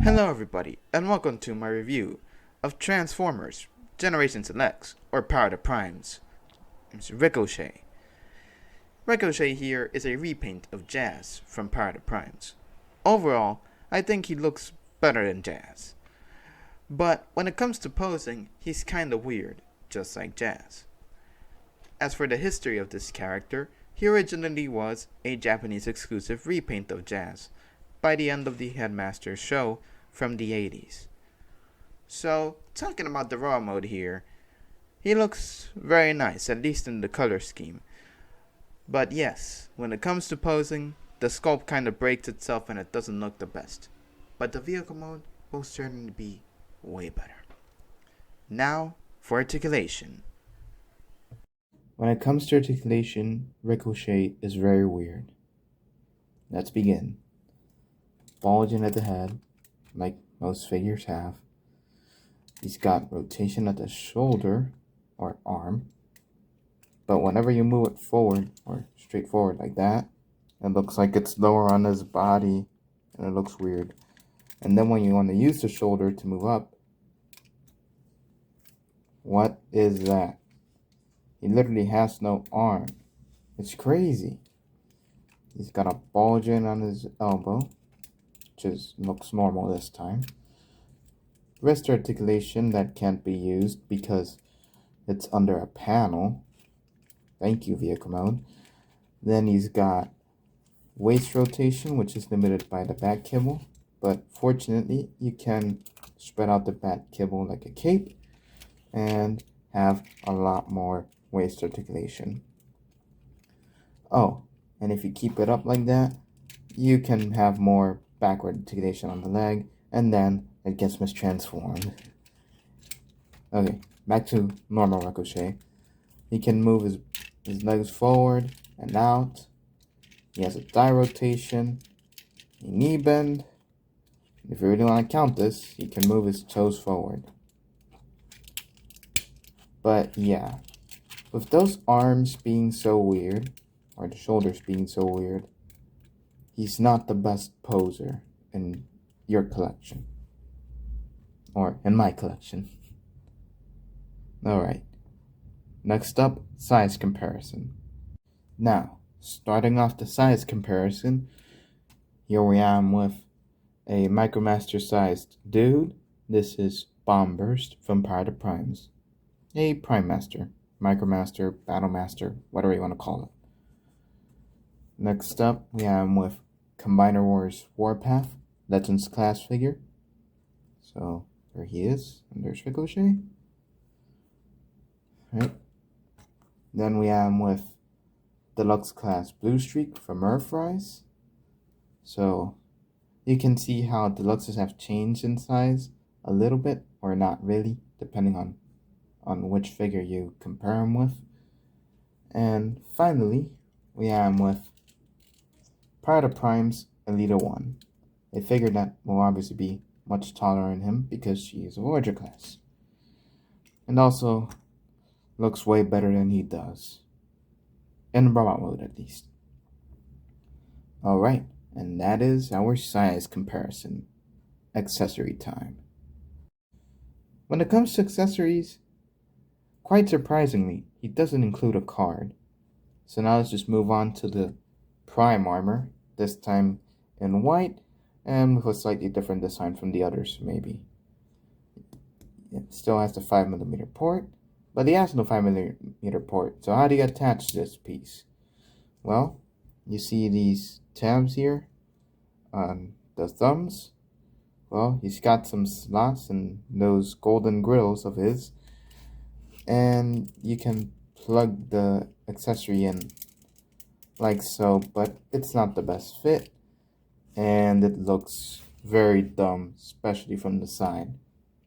Hello everybody, and welcome to my review of Transformers Generations X, or Power to Primes. It's Ricochet. Ricochet here is a repaint of Jazz from Power to Primes. Overall, I think he looks better than Jazz. But when it comes to posing, he's kinda weird, just like Jazz. As for the history of this character, he originally was a Japanese exclusive repaint of Jazz by the end of the Headmaster's show from the 80s. So, talking about the raw mode here, he looks very nice, at least in the color scheme. But yes, when it comes to posing, the sculpt kinda breaks itself and it doesn't look the best. But the vehicle mode will certainly be way better. Now, for articulation. When it comes to articulation, Ricochet is very weird. Let's begin. Bulging at the head, like most figures have. He's got rotation at the shoulder or arm, but whenever you move it forward or straight forward like that, it looks like it's lower on his body and it looks weird. And then when you want to use the shoulder to move up, what is that? He literally has no arm. It's crazy. He's got a bulge in on his elbow, which looks normal this time. Wrist articulation that can't be used because it's under a panel. Thank you, vehicle mode. Then he's got waist rotation, which is limited by the back kibble, but fortunately you can spread out the back kibble like a cape and have a lot more waist articulation. Oh, and if you keep it up like that, you can have more backward articulation on the leg, and then it gets mistransformed. Okay, back to normal Ricochet. He can move his legs forward and out. He has a thigh rotation, a knee bend. If you really want to count this, he can move his toes forward. But yeah, with those arms being so weird, or the shoulders being so weird, he's not the best poser in your collection. Or in my collection. Alright. Next up, size comparison. Now, starting off the size comparison, here we am with a Micromaster sized dude. This is Bomb Burst from Power to Primes. A Prime Master, Micromaster, Battlemaster, whatever you want to call it. Next up, we have with Combiner Wars Warpath, Legends class figure. So, there he is, and there's Ricochet. Right. Then we have with Deluxe class Blue Streak from Earthrise. So, you can see how Deluxes have changed in size a little bit, or not really, depending on which figure you compare them with. And finally, we have with Power to Primes Elita 1, a figure that will obviously be much taller than him because she is a Voyager class. And also looks way better than he does. In robot mode at least. Alright, and that is our size comparison. Accessory time. When it comes to accessories, quite surprisingly, he doesn't include a card. So now let's just move on to the Prime armor, this time in white and with a slightly different design from the others, maybe. It still has the 5mm port, but he has no 5mm port. So how do you attach this piece? Well, you see these tabs here on the thumbs. Well, he's got some slots in those golden grills of his, and you can plug the accessory in like so, but it's not the best fit, and it looks very dumb, especially from the side.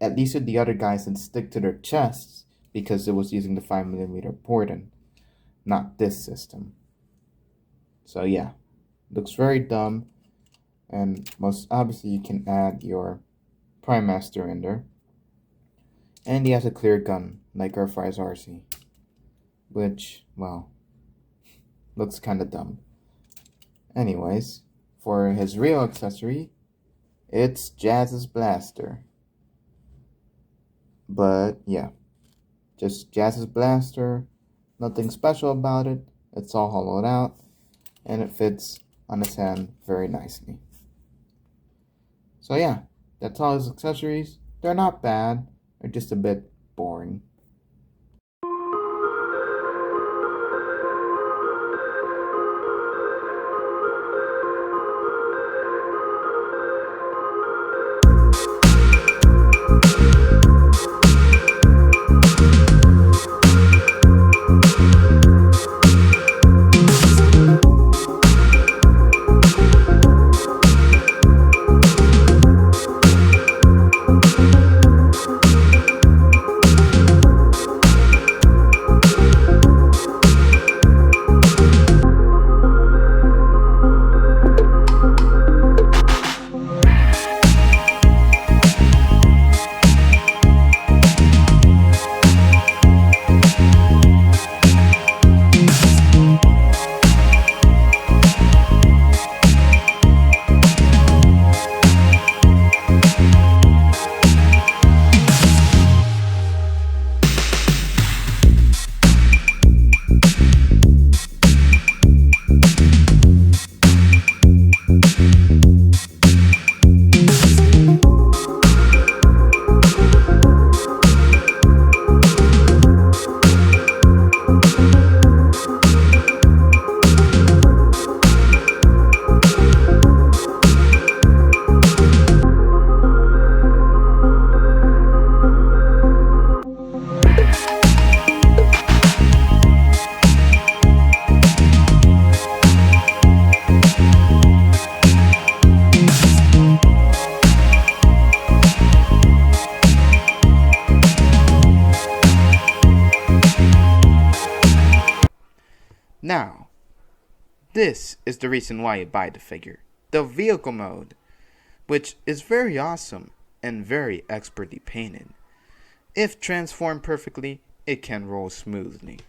At least with the other guys that stick to their chests, because it was using the 5mm port and not this system. So yeah, looks very dumb, and most obviously you can add your Prime Master in there. And he has a clear gun, like our Fry's RC, which, well, looks kinda dumb. Anyways, for his real accessory, It's Jazz's Blaster. But yeah, just Jazz's Blaster. Nothing special about it. It's all hollowed out, and it fits on his hand very nicely. So yeah, that's all his accessories. They're not bad. They're just a bit boring. Now, this is the reason why you buy the figure. The vehicle mode, which is very awesome and very expertly painted. If transformed perfectly, it can roll smoothly.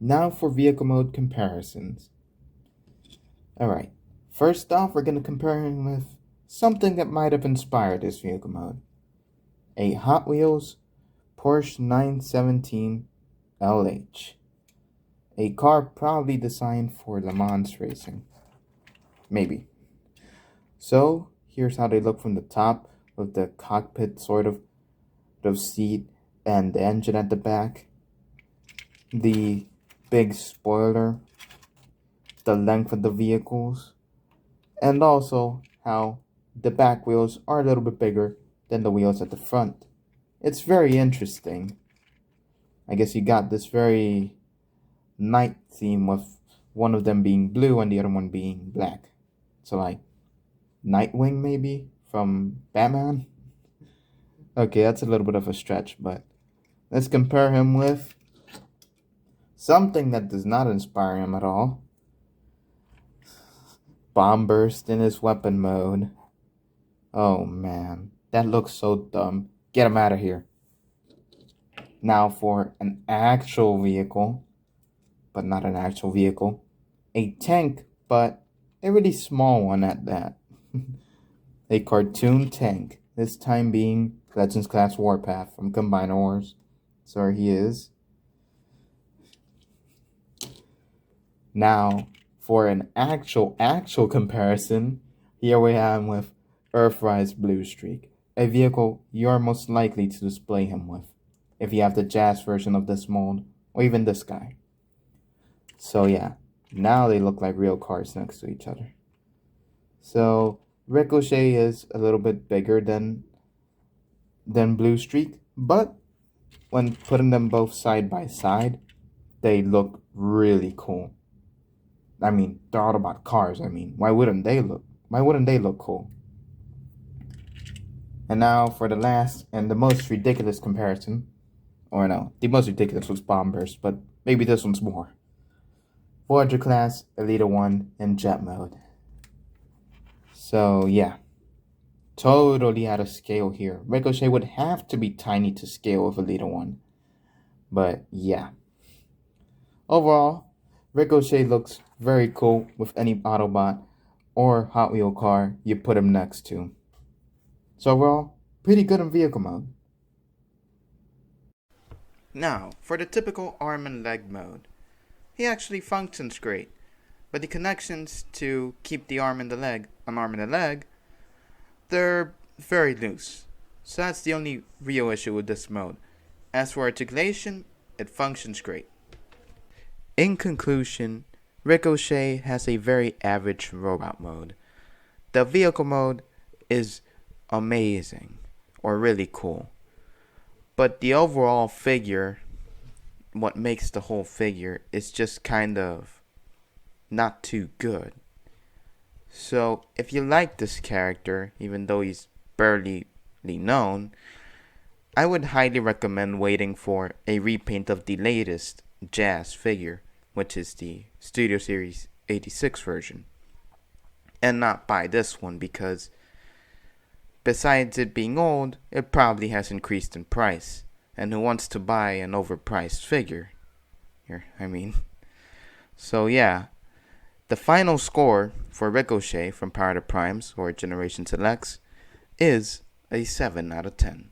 Now for vehicle mode comparisons. Alright, first off, we're going to compare him with something that might have inspired this vehicle mode. A Hot Wheels Porsche 917 LH. A car probably designed for Le Mans racing. Maybe. So, here's how they look from the top, with the cockpit sort of seat and the engine at the back. The big spoiler, the length of the vehicles, and also how the back wheels are a little bit bigger than the wheels at the front. It's very interesting. I guess you got this very night theme with one of them being blue and the other one being black. So like Nightwing maybe from Batman? Okay, that's a little bit of a stretch, but let's compare him with something that does not inspire him at all. Bomb burst in his weapon mode. Oh man, that looks so dumb. Get him out of here. Now for an actual vehicle, but not an actual vehicle. A tank, but a really small one at that. A cartoon tank, this time being Legends Class Warpath from Combiner Wars. So he is. Now, for an actual comparison, here we have him with Earthrise Blue Streak, a vehicle you're most likely to display him with, if you have the Jazz version of this mold, or even this guy. So yeah, now they look like real cars next to each other. So, Ricochet is a little bit bigger than Blue Streak, but when putting them both side by side, they look really cool. I mean, they're all about cars. I mean, why wouldn't they look cool? And now for the last and the most ridiculous comparison. Or no, the most ridiculous was Bomb Burst, but maybe this one's more. Voyager class, Elite 1, and Jet mode. So yeah, totally out of scale here. Ricochet would have to be tiny to scale with Elite 1. But yeah. Overall, Ricochet looks very cool with any Autobot or Hot Wheel car you put him next to. So overall, pretty good in vehicle mode. Now, for the typical arm and leg mode. He actually functions great, but the connections to keep the arm and the leg, an arm and a leg, they're very loose. So that's the only real issue with this mode. As for articulation, it functions great. In conclusion, Ricochet has a very average robot mode. The vehicle mode is amazing, or really cool. But the overall figure, what makes the whole figure, is just kind of not too good. So if you like this character, even though he's barely known, I would highly recommend waiting for a repaint of the latest Jazz figure, which is the Studio Series 86 version, and not buy this one because besides it being old, it probably has increased in price, and who wants to buy an overpriced figure? So yeah, the final score for Ricochet from Power to Primes or Generation Selects is a 7 out of 10.